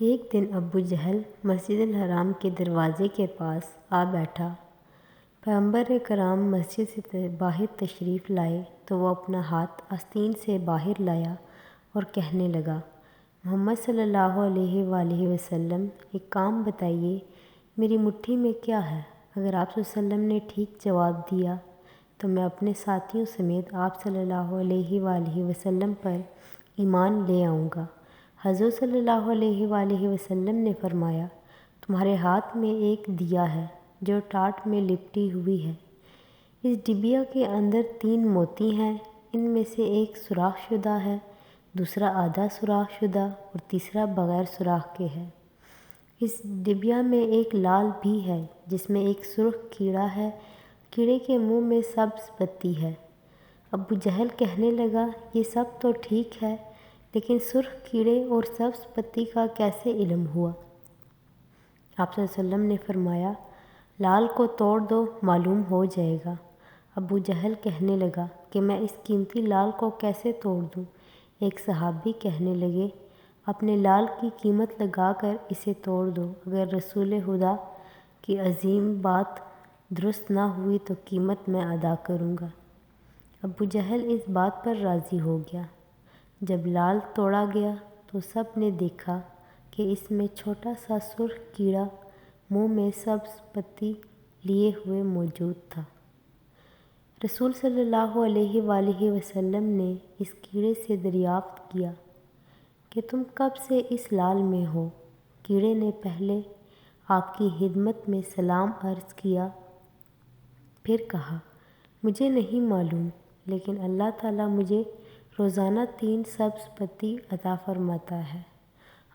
ایک دن ابو جہل مسجد الحرام کے دروازے کے پاس آ بیٹھا۔ پیغمبر کرام مسجد سے باہر تشریف لائے تو وہ اپنا ہاتھ آستین سے باہر لایا اور کہنے لگا، محمد صلی اللہ علیہ وآلہ وسلم، ایک کام بتائیے، میری مٹھی میں کیا ہے؟ اگر آپ صلی اللہ علیہ وسلم نے ٹھیک جواب دیا تو میں اپنے ساتھیوں سمیت آپ صلی اللہ علیہ وآلہ وسلم پر ایمان لے آؤں گا۔ حضور صلی اللہ علیہ وآلہ وسلم نے فرمایا، تمہارے ہاتھ میں ایک دیا ہے جو ٹاٹ میں لپٹی ہوئی ہے۔ اس ڈبیا کے اندر 3 موتی ہیں، ان میں سے ایک سوراخ شدہ ہے، دوسرا آدھا سوراخ شدہ اور تیسرا بغیر سوراخ کے ہے۔ اس ڈبیا میں ایک لال بھی ہے جس میں ایک سرخ کیڑا ہے، کیڑے کے منہ میں سبز پتی ہے۔ ابو جہل کہنے لگا، یہ سب تو ٹھیک ہے، لیکن سرخ کیڑے اور سبز پتی کا کیسے علم ہوا؟ آپ صلی اللہ علیہ وسلم نے فرمایا، لال کو توڑ دو، معلوم ہو جائے گا۔ ابو جہل کہنے لگا کہ میں اس قیمتی لال کو کیسے توڑ دوں؟ ایک صحابی کہنے لگے، اپنے لال کی قیمت لگا کر اسے توڑ دو، اگر رسول خدا کی عظیم بات درست نہ ہوئی تو قیمت میں ادا کروں گا۔ ابو جہل اس بات پر راضی ہو گیا۔ جب لال توڑا گیا تو سب نے دیکھا کہ اس میں چھوٹا سا سرخ کیڑا منہ میں سبز پتی لیے ہوئے موجود تھا۔ رسول صلی اللہ علیہ وآلہ وسلم نے اس کیڑے سے دریافت کیا کہ تم کب سے اس لال میں ہو؟ کیڑے نے پہلے آپ کی خدمت میں سلام عرض کیا، پھر کہا، مجھے نہیں معلوم، لیکن اللہ تعالیٰ مجھے روزانہ 3 سبز پتی عطا فرماتا ہے۔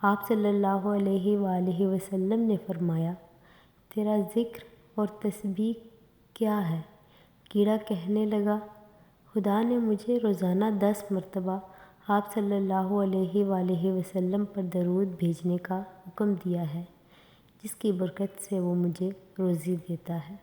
آپ صلی اللہ علیہ وآلہ وسلم نے فرمایا، تیرا ذکر اور تسبیح کیا ہے؟ کیڑا کہنے لگا، خدا نے مجھے روزانہ 10 مرتبہ آپ صلی اللہ علیہ وآلہ وسلم پر درود بھیجنے کا حکم دیا ہے، جس کی برکت سے وہ مجھے روزی دیتا ہے۔